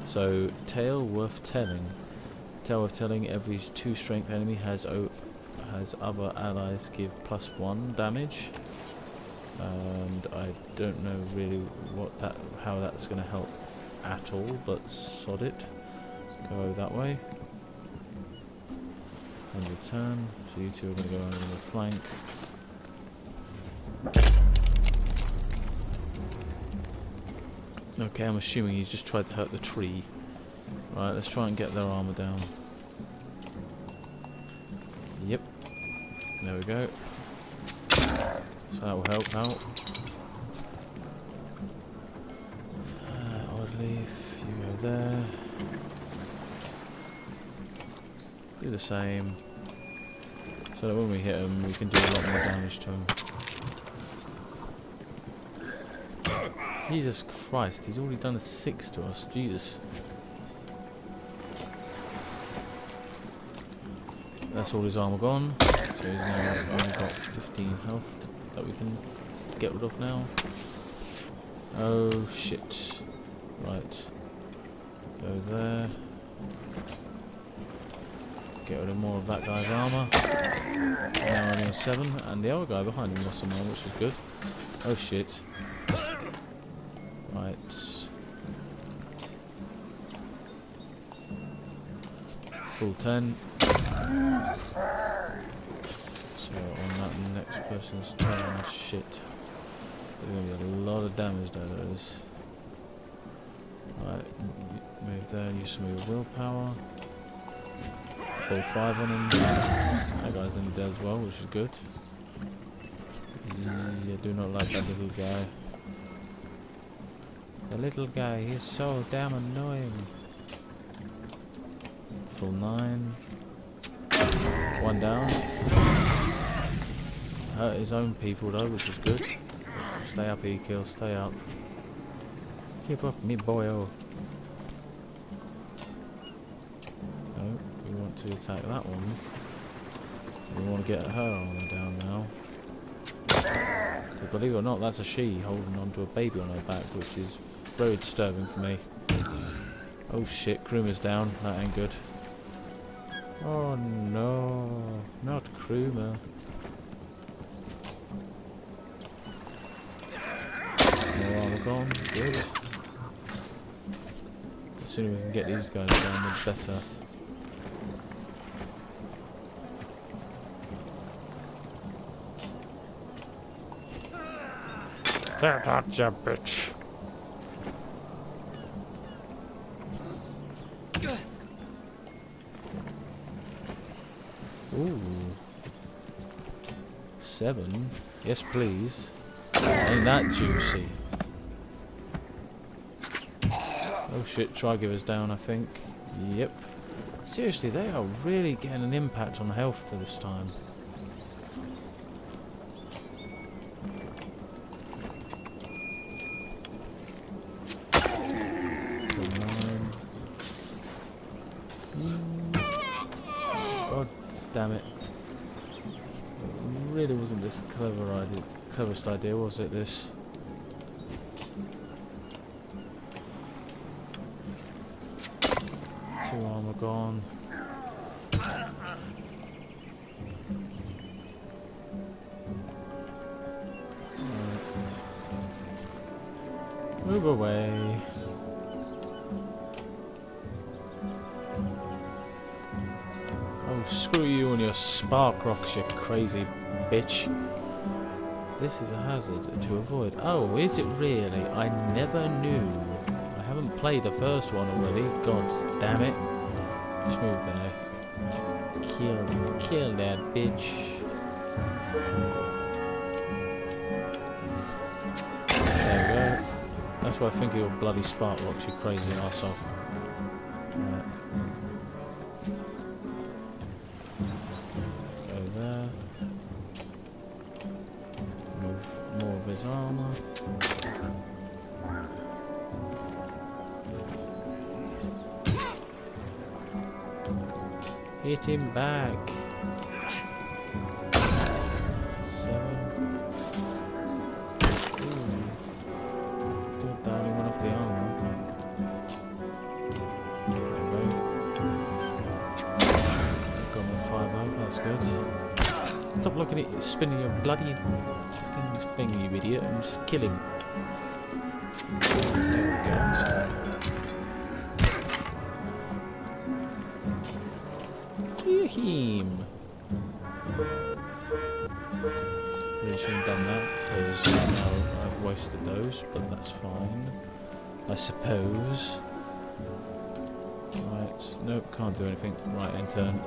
So, tale worth telling. Tale worth telling, every 2 strength enemy has other allies give +1 damage. And I don't know really how that's going to help at all, but sod it. Go that way. 110. So you two are going to go over the flank. Okay, I'm assuming he's just tried to hurt the tree. Right, let's try and get their armour down. Yep. There we go. So that will help out. Odd leaf, you go there. Do the same. So that when we hit him, we can do a lot more damage to him. Jesus Christ, he's already done a 6 to us. Jesus. That's all his armour gone. So he's now only got 15 health that we can get rid of now. Oh shit. Right. Go there. Get rid of more of that guy's armour. Now only a 7, and the other guy behind him lost some armour, which is good. Oh shit. Right. Full 10. So on that next person's turn, shit. There's going to be a lot of damage there, there is. Right, move there, use some of your willpower. Full 5 on him. That guy's nearly dead as well, which is good. Yeah, do not like that little guy. The little guy, he's so damn annoying. Full 9. 1 down. Hurt his own people though, which is good. Stay up, E-Kill, stay up. Keep up, me boyo. No, we want to attack that one. We want to get her armor down now. But believe it or not, that's a she holding onto a baby on her back, which is very disturbing for me. Oh shit, Kruma's down. That ain't good. Oh no, not Kruma. More armor gone. Good. The sooner we can get these guys down, the better. That's a bitch. Ooh. 7. Yes, please. Ain't that juicy? Oh shit, Tri-Giver's down, I think. Yep. Seriously, they are really getting an impact on health this time. God damn it. It really wasn't this cleverest idea, was it, this? Two armor gone. Right. Move away. Oh, screw you and your spark rocks, you crazy bitch. This is a hazard to avoid. Oh, is it really? I never knew. I haven't played the first one already. God damn it. Just move there. Kill that bitch. There we go. That's why I think of your bloody spark rocks, you crazy arsehole. Right. Go there. Move more of his armour. Hit him back. 7. Ooh. Good, that only went off the armour. There we go. Got my 5 out, that's good. Stop looking at it, spinning your bloody fucking thing, you idiot, and just kill him. There we go. Yahim. Really shouldn't have done that because now I've wasted those, but that's fine. I suppose. Right, nope, can't do anything. Right, end turn.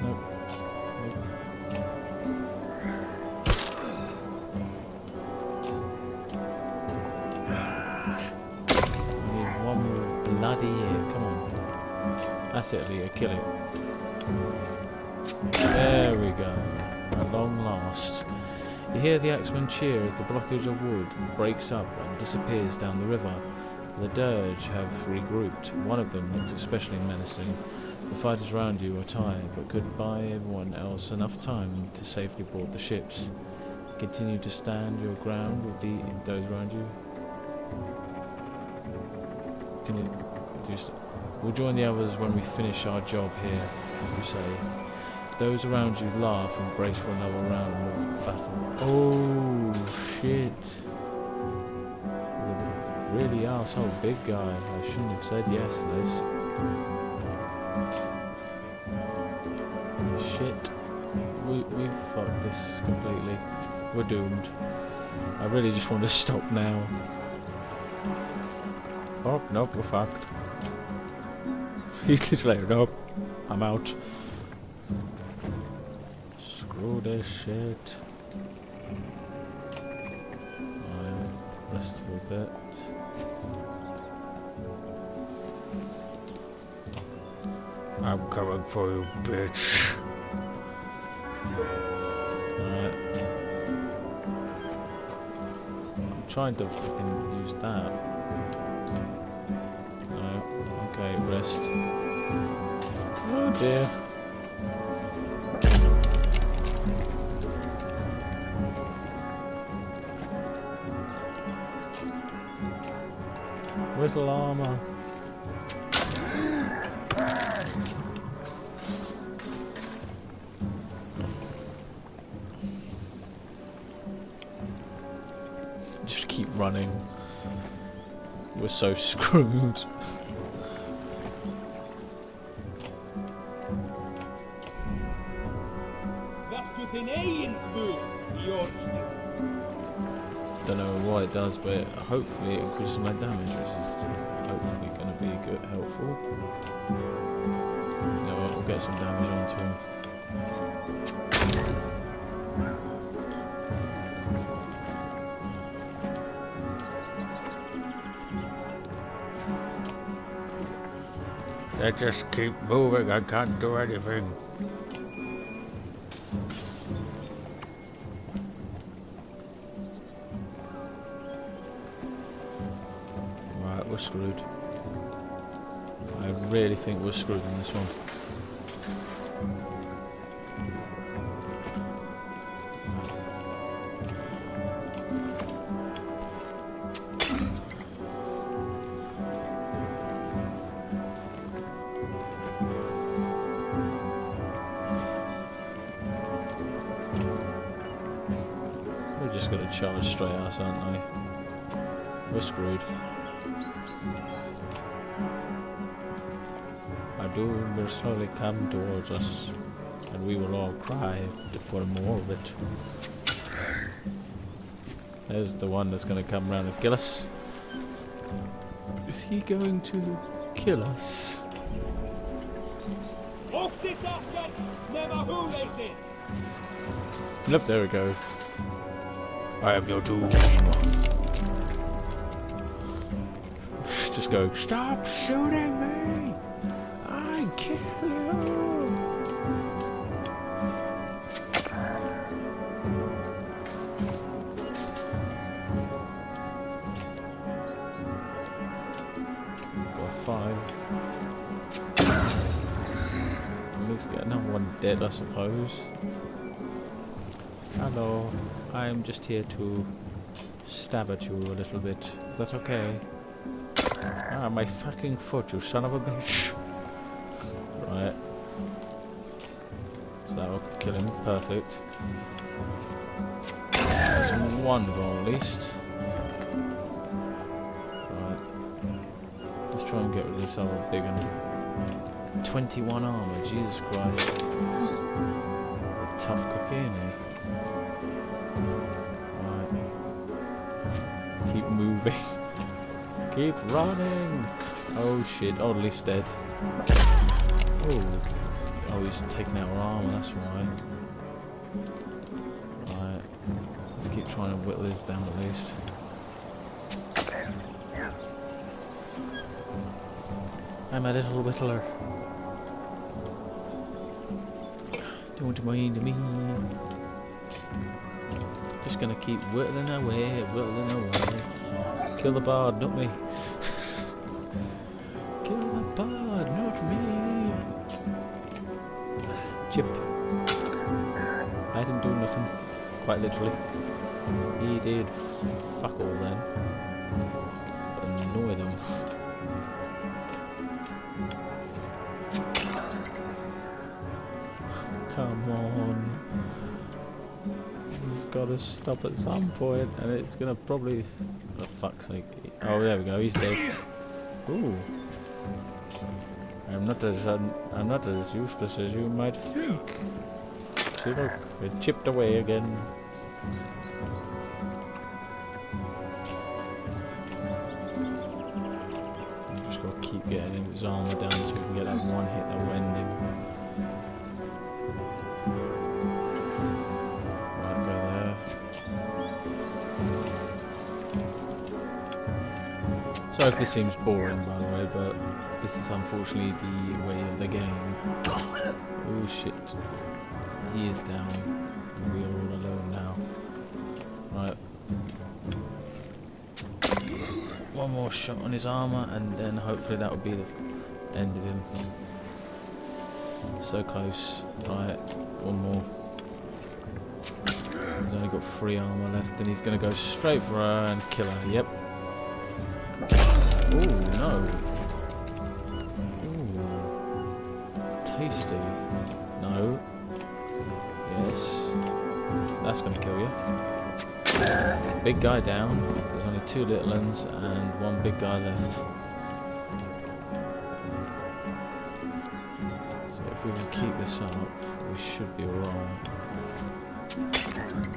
Nope. I need one more bloody hit, come on. That's it, Leah, kill it. There we go. At long last. You hear the axemen cheer as the blockage of wood breaks up and disappears down the river. The dirge have regrouped. One of them looks especially menacing. The fighters around you are tired, but could buy everyone else enough time to safely board the ships. Continue to stand your ground with those around you. Can you do? We'll join the others when we finish our job here. You say. Those around you laugh and brace for another round of battle. Oh shit! Really arsehole big guy. I shouldn't have said yes to this. Shit. We've fucked this completely. We're doomed. I really just want to stop now. Oh, nope, we're fucked. He's literally like, nope, I'm out. Screw this shit. Rest for a bit. I'm coming for you, bitch. Alright. I'm trying to fucking use that. No. Okay, rest. Oh dear. Little armor. Just keep running. We're so screwed. Don't know what it does, but hopefully it increases my damage, which is hopefully going to be good, helpful. You know what, we'll get some damage onto him. They just keep moving, I can't do anything. Right, we're screwed. I really think we're screwed in this one. We're just going to charge straight us, aren't they? We're screwed. Our doom will slowly come towards us, and we will all cry for more of it. There's the one that's going to come round and kill us. Is he going to kill us? Look, there we go. I am your doom. Just go, stop shooting me! I kill you! Got 5. At least get another one dead, I suppose. Hello, I am just here to stab at you a little bit. Is that okay? Ah, my fucking foot, you son of a bitch. Right. So that'll kill him. Perfect. There's one of them at least. Right. Let's try and get rid of this other big one. 21 armor, Jesus Christ. A tough cookie, isn't he? Right. Keep moving. Keep running! Oh shit, oh, Leaf's dead. Oh, he's taking out our armor, that's why. Right. Let's keep trying to whittle this down at least. I'm a little whittler. Don't mind me. Just gonna keep whittling away, whittling away. Kill the bard, not me. Kill the bard, not me. Chip. I didn't do nothing. Quite literally. He did fuck all then. Annoyed him. Come on. This has got to stop at some point, and it's gonna probably. For fuck's sake. Oh, there we go. He's dead. Ooh. I'm not as useless as you might think. See, look, it chipped away again. Just gotta keep getting his armor down so we can get that one hit that will end him. Sorry if this seems boring, by the way, but this is unfortunately the way of the game. Oh shit. He is down, and we are all alone now. Right. One more shot on his armour, and then hopefully that will be the end of him. So close. Right, one more. He's only got 3 armour left, and he's going to go straight for her and kill her. Yep. Ooh, no. Ooh. Tasty. No. Yes. That's going to kill you. Big guy down. There's only 2 little ones and 1 big guy left. So if we can keep this up, we should be alright.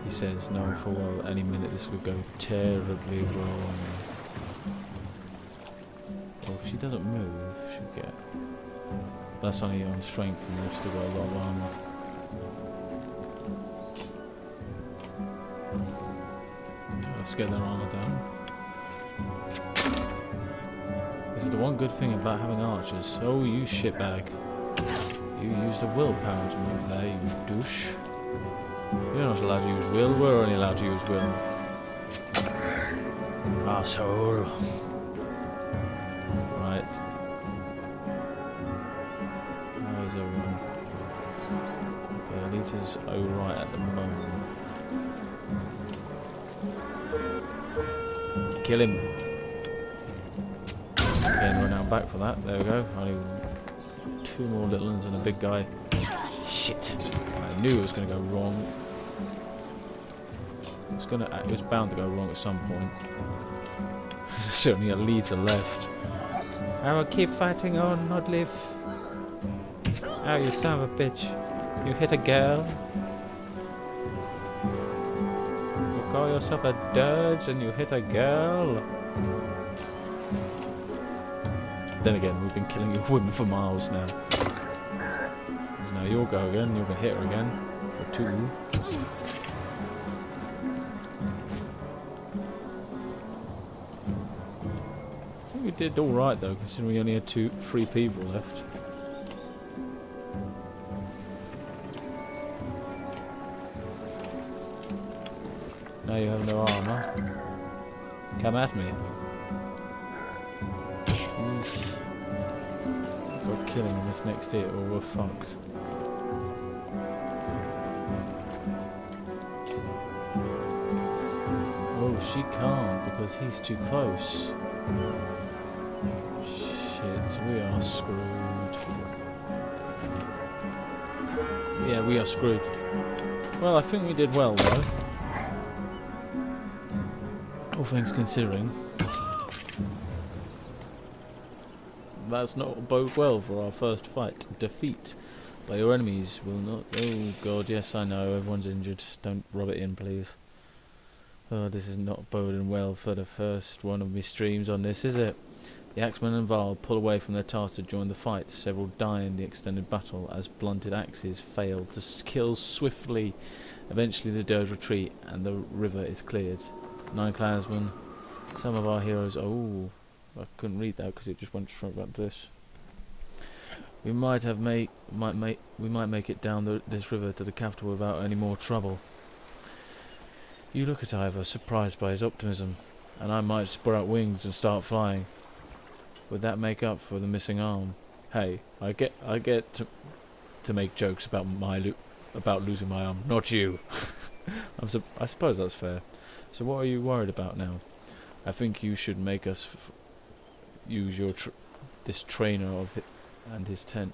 He says, no, for well, any minute this could go terribly wrong. Well, if she doesn't move, she'll get. That's only on strength, and they've still got a lot of armor. Let's get their armor down. This is the one good thing about having archers. Oh, you shitbag. You used a willpower to move there, you douche. You're not allowed to use will, we're only allowed to use will. Asshole. Right. How is everyone? Okay, Alita's alright at the moment. Kill him. Again, run out back for that. There we go. Only 2 more little ones and a big guy. Shit. I knew it was going to go wrong. It was bound to go wrong at some point. There's only a litre left. I will keep fighting on, not live. Oh, you son of a bitch. You hit a girl. You call yourself a dirge and you hit a girl. Then again, we've been killing your women for miles now. Now you'll go again, you're going to hit her again. For 2. I think we did alright though, considering we only had 3 people left. Now you have no armour. Come at me. Jeez. Got to kill him in this next hit or we're fucked. Oh, she can't because he's too close. Shit, we are screwed. Yeah, we are screwed. Well, I think we did well though. All things considering. that's not bode well for our first fight. Defeat by your enemies will not... Oh god, yes I know, everyone's injured. Don't rub it in, please. Oh, this is not boding well for the first one of me streams on this, is it? The Axemen and Varl pull away from their task to join the fight. Several die in the extended battle as blunted axes fail to kill swiftly. Eventually the Dirge retreat and the river is cleared. 9 clansmen. Some of our heroes... Oh, I couldn't read that because it just went straight back to this. We might make it down this river to the capital without any more trouble. You look at Ivor, surprised by his optimism, and I might spread out wings and start flying. Would that make up for the missing arm? Hey, I get to make jokes about about losing my arm, not you. I suppose that's fair. So what are you worried about now? I think you should make us use your this trainer of and his tent.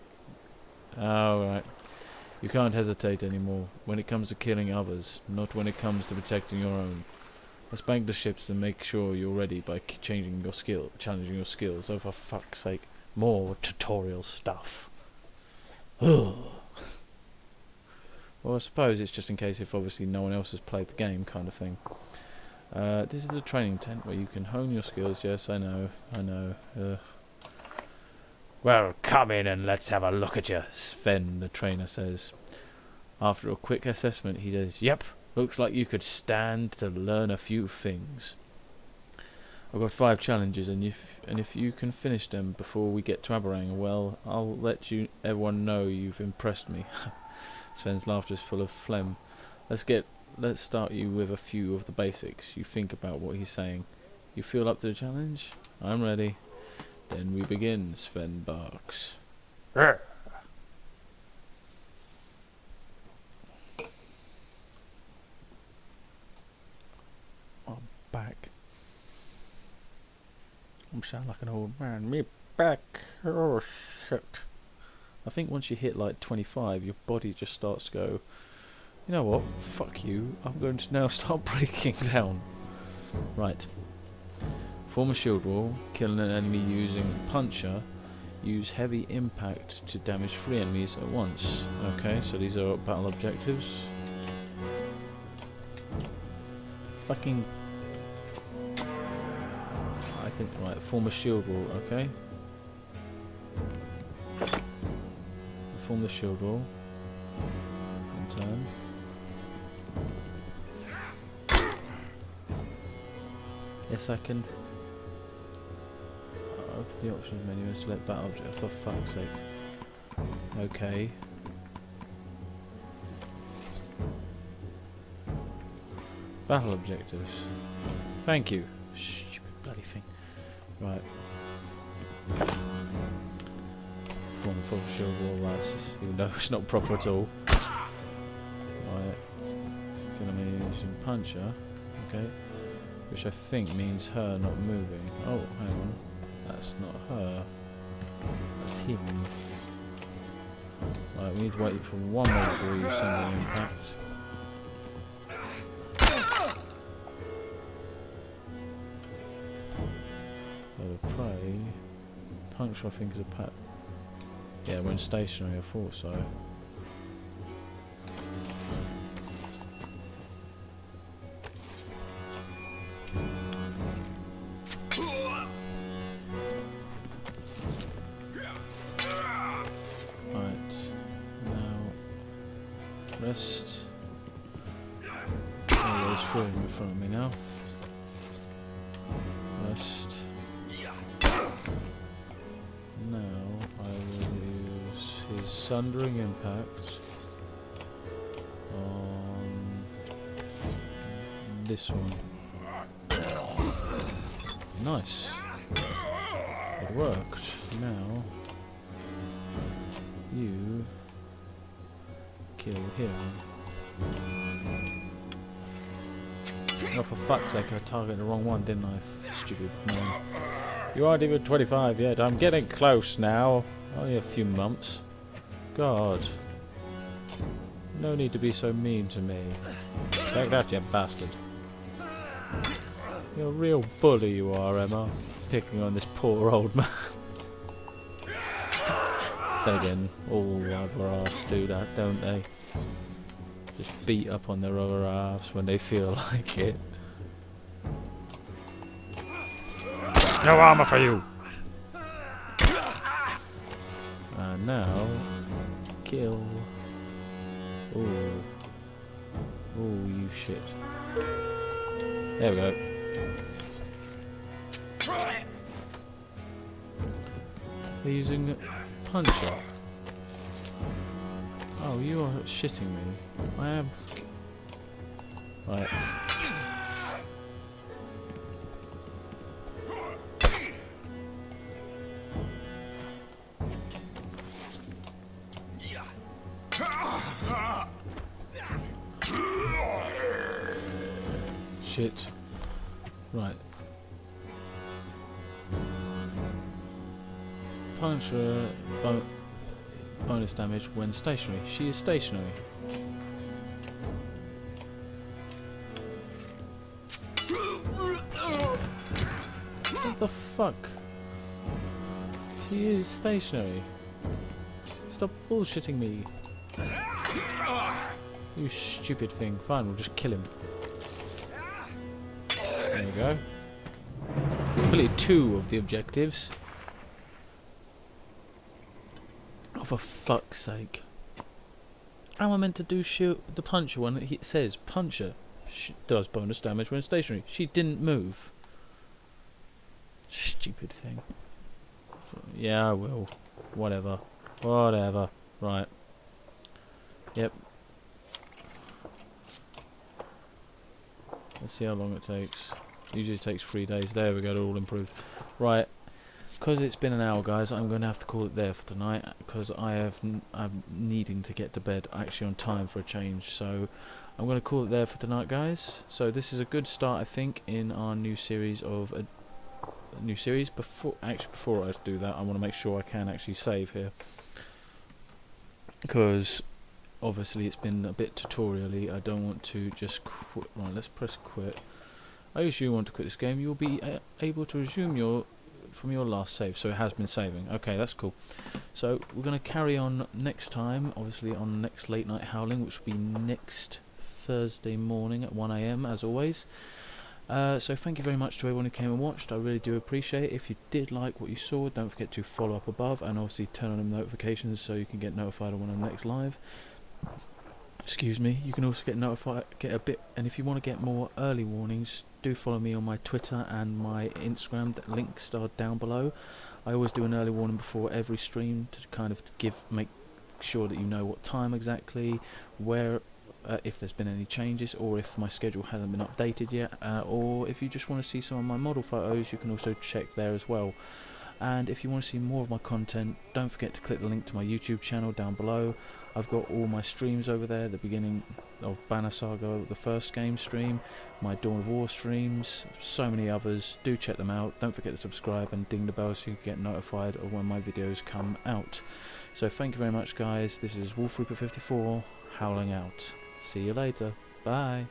Alright. You can't hesitate anymore when it comes to killing others, not when it comes to protecting your own. Let's bank the ships and make sure you're ready by challenging your skills. Oh, for fuck's sake. More tutorial stuff. Ugh. Well, I suppose it's just in case if obviously no one else has played the game kind of thing. This is the training tent where you can hone your skills. Yes, I know. Well, come in and let's have a look at you. Sven, the trainer, says. After a quick assessment, he says, "Yep, looks like you could stand to learn a few things. I've got 5 challenges, and if you can finish them before we get to Aberrang, well, I'll let everyone know you've impressed me." Sven's laughter is full of phlegm. Let's start you with a few of the basics. You think about what he's saying. You feel up to the challenge? I'm ready. Then we begin, Sven barks. Rrr. I'm back. I'm sounding like an old man. Me back. Oh, shit. I think once you hit like 25, your body just starts to go, you know what, fuck you, I'm going to now start breaking down. Right. Form a shield wall, kill an enemy using puncher, use heavy impact to damage 3 enemies at once. Okay, so these are battle objectives. Fucking... I think, right, form a shield wall, okay. Form the shield wall. And turn. Yes, I can... Open the options menu and select battle object, for fuck's sake. Okay. Battle objectives. Thank you. Stupid bloody thing. Right. Form the full shield wall, right, even though it's not proper at all. Right. Kill me using puncher. Okay. Which I think means her not moving. Oh, hang on. That's not her. That's him. Right, we need to wait for one more before you send an impact. Bird of prey. Puncture, I think, is a pat. Yeah, when stationary, I thought so. Rest. Oh, there's 4 in front of me now. Rest. Now I will use his Sundering Impact on this one. Nice. It worked. Now you kill him. Oh, for fuck's sake, I targeted the wrong one, didn't I? Stupid man. You aren't even 25 yet. I'm getting close now. Only a few months. God. No need to be so mean to me. Take that, you bastard. You're a real bully, you are, Emma. Picking on this poor old man. Then again, all other halves do that, don't they? Just beat up on their other halves when they feel like it. No armor for you. And now, kill. Ooh. Ooh, you shit. There we go. They're using a puncher. Oh, you are shitting me. I am. Right. Shit. Right. Puncher bonus damage when stationary. She is stationary. What the fuck? She is stationary. Stop bullshitting me. You stupid thing. Fine, we'll just kill him. There we go. Completed 2 of the objectives. Oh, for fuck's sake. How am I meant to do shoot the puncher one? It says puncher does bonus damage when stationary. She didn't move. Stupid thing. Yeah, I will. Whatever. Whatever. Right. Yep. Let's see how long it takes. Usually it takes 3 days. There we go, they're all improved. Right. Because it's been an hour, guys, I'm going to have to call it there for tonight. Because I'm needing to get to bed actually on time for a change. So I'm going to call it there for tonight, guys. So this is a good start, I think, in our new series of a new series. Before I do that, I want to make sure I can actually save here. Because obviously it's been a bit tutorial-y. I don't want to just quit. Right, let's press quit. I usually want to quit this game. You'll be able to resume from your last save. So it has been saving. Okay, that's cool. So we're going to carry on next time, obviously on next Late Night Howling, which will be next Thursday morning at 1 AM as always. So thank you very much to everyone who came and watched. I really do appreciate it. If you did like what you saw, don't forget to follow up above and obviously turn on them notifications so you can get notified when I'm next live. Excuse me. You can also get notified, and if you want to get more early warnings, do follow me on my Twitter and my Instagram. The links are down below. I always do an early warning before every stream to kind of make sure that you know what time exactly, where, if there's been any changes, or if my schedule hasn't been updated yet, or if you just want to see some of my model photos, you can also check there as well. And if you want to see more of my content, don't forget to click the link to my YouTube channel down below. I've got all my streams over there, the beginning of Banner Saga, the first game stream, my Dawn of War streams, so many others. Do check them out. Don't forget to subscribe and ding the bell so you can get notified of when my videos come out. So thank you very much, guys. This is Wolf Reaper 54, howling out. See you later. Bye.